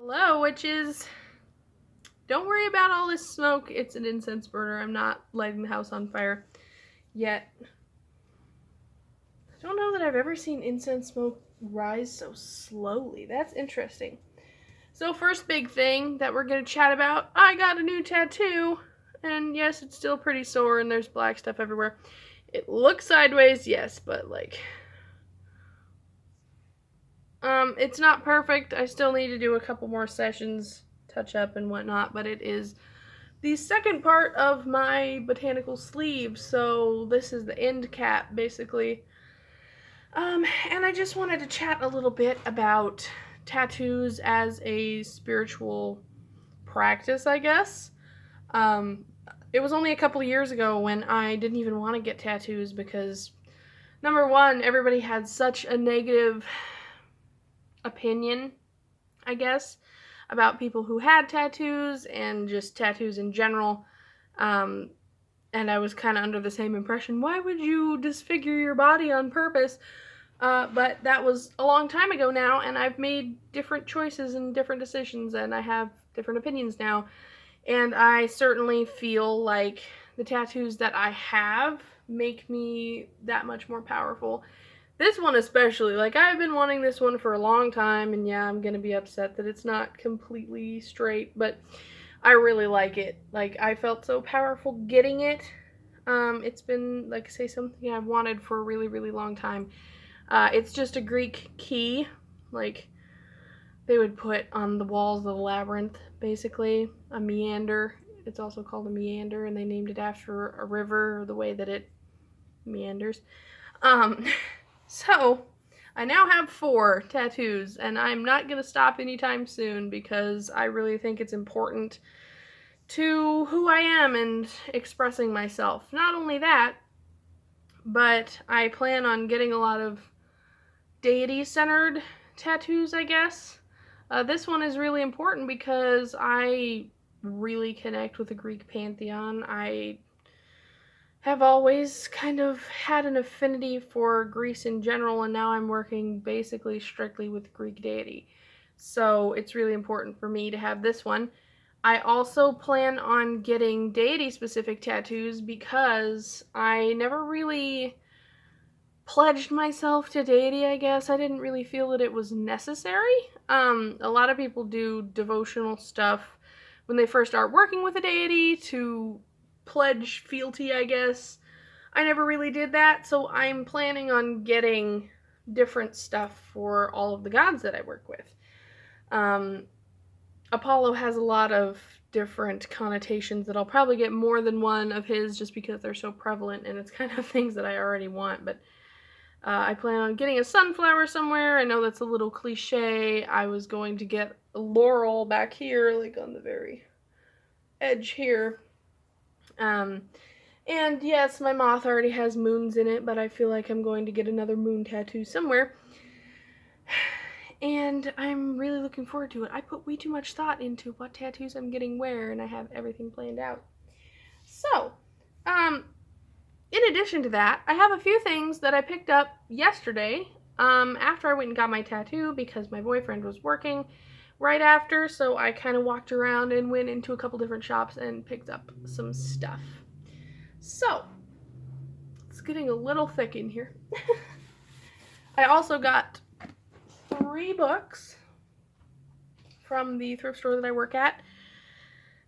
Hello, witches. Don't worry about all this smoke. It's an incense burner. I'm not lighting the house on fire yet. I don't know that I've ever seen incense smoke rise so slowly. That's interesting. So first big thing that we're going to chat about, I got a new tattoo. And yes, it's still pretty sore and there's black stuff everywhere. It looks sideways, yes, but it's not perfect. I still need to do a couple more sessions, touch up and whatnot, but it is the second part of my botanical sleeve, so this is the end cap, basically. And I just wanted to chat a little bit about tattoos as a spiritual practice, I guess. It was only a couple of years ago when I didn't even want to get tattoos because, number one, everybody had such a negative opinion, I guess, about people who had tattoos and just tattoos in general. And I was kind of under the same impression, why would you disfigure your body on purpose? But that was a long time ago now, and I've made different choices and different decisions, and I have different opinions now. And I certainly feel like the tattoos that I have make me that much more powerful. This one especially, I've been wanting this one for a long time, and yeah, I'm gonna be upset that it's not completely straight, but I really like it. I felt so powerful getting it. It's been, like I say, something I've wanted for a really, really long time. It's just a Greek key, they would put on the walls of the labyrinth, basically, a meander. It's also called a meander, and they named it after a river, or the way that it meanders. So, I now have 4 tattoos, and I'm not going to stop anytime soon because I really think it's important to who I am and expressing myself. Not only that, but I plan on getting a lot of deity-centered tattoos, I guess. This one is really important because I really connect with the Greek pantheon. I have always kind of had an affinity for Greece in general, and now I'm working basically strictly with Greek deity. So it's really important for me to have this one. I also plan on getting deity-specific tattoos because I never really pledged myself to deity, I guess. I didn't really feel that it was necessary. A lot of people do devotional stuff when they first start working with a deity to pledge fealty, I guess. I never really did that, so I'm planning on getting different stuff for all of the gods that I work with. Apollo has a lot of different connotations that I'll probably get more than one of his just because they're so prevalent, and it's kind of things that I already want, but I plan on getting a sunflower somewhere. I know that's a little cliche. I was going to get a laurel back here, on the very edge here. And yes, my moth already has moons in it, but I feel like I'm going to get another moon tattoo somewhere. And I'm really looking forward to it. I put way too much thought into what tattoos I'm getting where, and I have everything planned out. So, in addition to that, I have a few things that I picked up yesterday after I went and got my tattoo because my boyfriend was working right after, so I kind of walked around and went into a couple different shops and picked up some stuff. So, it's getting a little thick in here. I also got 3 books from the thrift store that I work at.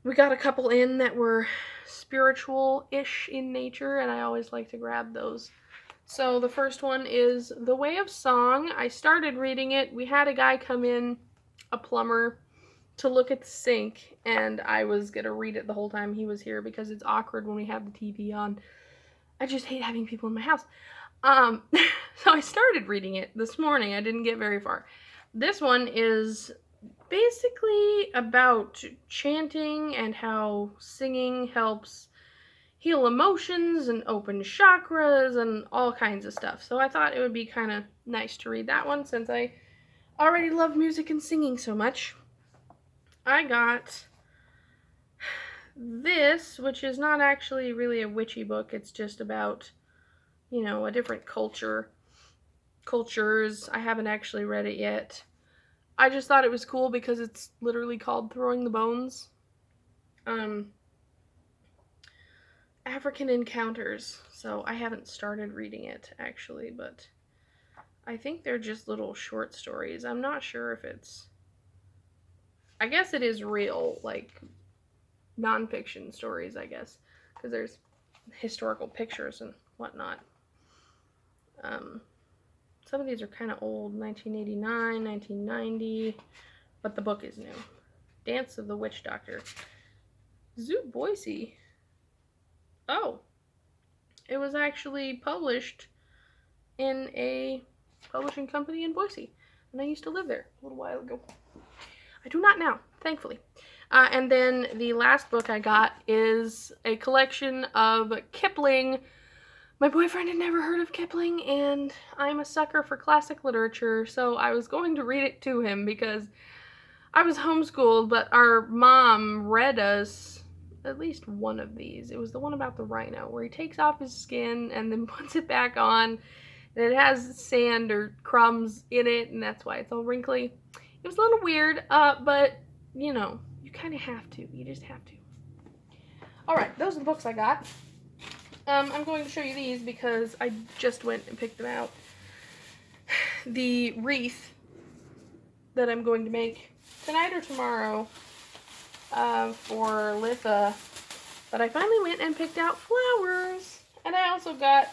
We got a couple in that were spiritual-ish in nature, and I always like to grab those. So the first one is The Way of Song. I started reading it. We had a guy come in, a plumber, to look at the sink, and I was going to read it the whole time he was here because it's awkward when we have the TV on. I just hate having people in my house. So I started reading it this morning. I didn't get very far. This one is basically about chanting and how singing helps heal emotions and open chakras and all kinds of stuff. So I thought it would be kind of nice to read that one since I already love music and singing so much. I got this, which is not actually really a witchy book. It's just about, a different cultures. I haven't actually read it yet. I just thought it was cool because it's literally called Throwing the Bones. African Encounters. So I haven't started reading it, actually, but I think they're just little short stories. I'm not sure if it's... I guess it is real, like, nonfiction stories, I guess, because there's historical pictures and whatnot. Some of these are kind of old, 1989, 1990, but the book is new. Dance of the Witch Doctor. Zoo Boise. Oh, it was actually published in a publishing company in Boise, and I used to live there a little while ago. I do not now, thankfully. And then the last book I got is a collection of Kipling. My boyfriend had never heard of Kipling, and I'm a sucker for classic literature, so I was going to read it to him because I was homeschooled, but our mom read us at least one of these. It was the one about the rhino, where he takes off his skin and then puts it back on, and it has sand or crumbs in it, and that's why it's all wrinkly. It was a little weird, but, you know, you kind of have to. You just have to. Alright, those are the books I got. I'm going to show you these because I just went and picked them out. The wreath that I'm going to make tonight or tomorrow for Litha. But I finally went and picked out flowers. And I also got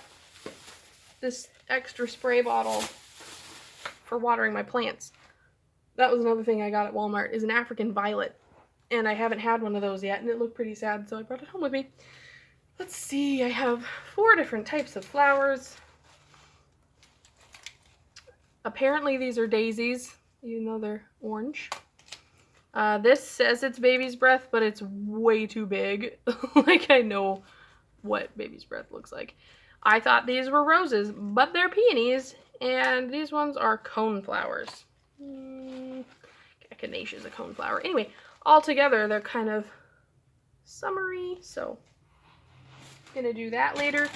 this extra spray bottle for watering my plants. That was another thing I got at Walmart, is an African violet. And I haven't had one of those yet, and it looked pretty sad, so I brought it home with me. Let's see, I have 4 different types of flowers. Apparently these are daisies, even though they're orange. This says it's baby's breath, but it's way too big. Like, I know what baby's breath looks like. I thought these were roses, but they're peonies, and these ones are cone flowers. Echinacea is a cone flower. Anyway, all together they're kind of summery, so gonna do that later.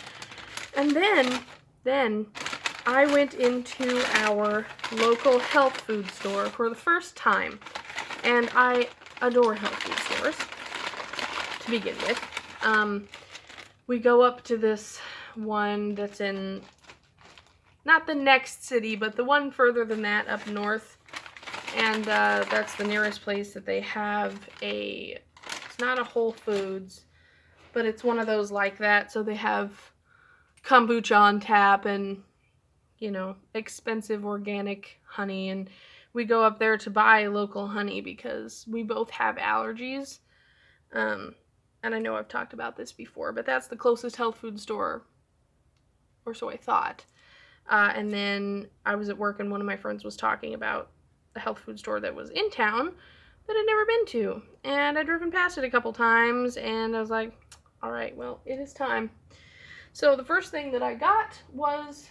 And then I went into our local health food store for the first time, and I adore health food stores to begin with. We go up to this one that's in not the next city, but the one further than that, up north, and that's the nearest place that they have it's not a Whole Foods, but it's one of those like that. So they have kombucha on tap and, you know, expensive organic honey. And we go up there to buy local honey because we both have allergies. And I know I've talked about this before, but that's the closest health food store, or so I thought. And then I was at work and one of my friends was talking about a health food store that was in town that I'd never been to. And I'd driven past it a couple times, and I was like, all right, well, it is time. So the first thing that I got was,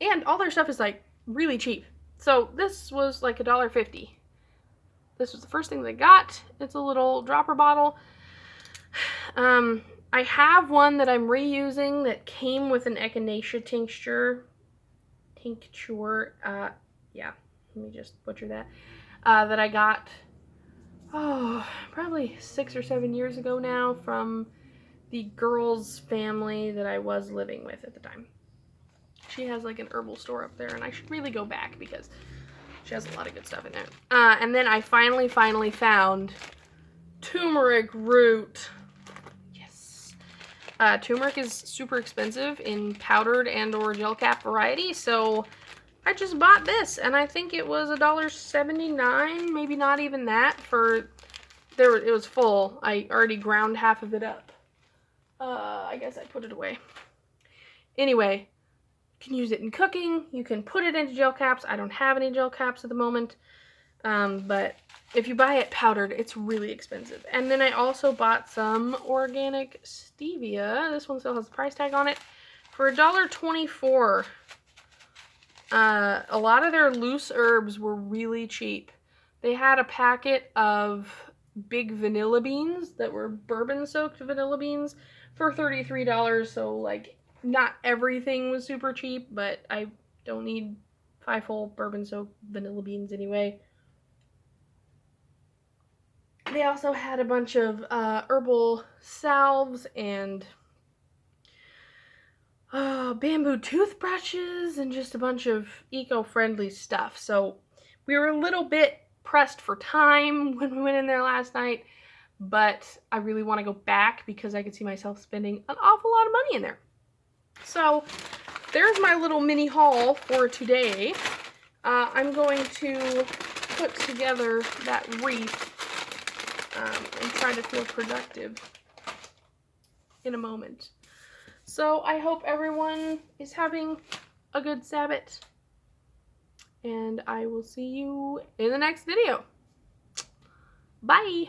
and all their stuff is like really cheap. So this was like $1.50. This was the first thing that I got. It's a little dropper bottle. I have one that I'm reusing that came with an echinacea tincture. Yeah, let me just butcher that. That I got, probably 6 or 7 years ago now from the girl's family that I was living with at the time. She has like an herbal store up there, and I should really go back because she has a lot of good stuff in there. And then I finally found turmeric root. Yes. Turmeric is super expensive in powdered and or gel cap variety, so I just bought this, and I think it was $1.79, maybe not even that, it was full. I already ground half of it up. I guess I put it away. Anyway, you can use it in cooking, you can put it into gel caps. I don't have any gel caps at the moment, but if you buy it powdered, it's really expensive. And then I also bought some organic stevia. This one still has the price tag on it, for $1.24. A lot of their loose herbs were really cheap. They had a packet of big vanilla beans that were bourbon-soaked vanilla beans for $33, so, like, not everything was super cheap, but I don't need 5 full bourbon soaked vanilla beans anyway. They also had a bunch of herbal salves and bamboo toothbrushes and just a bunch of eco-friendly stuff. So we were a little bit pressed for time when we went in there last night, but I really want to go back because I could see myself spending an awful lot of money in there. So there's my little mini haul for today. I'm going to put together that wreath and try to feel productive in a moment. So I hope everyone is having a good Sabbath, and I will see you in the next video. Bye!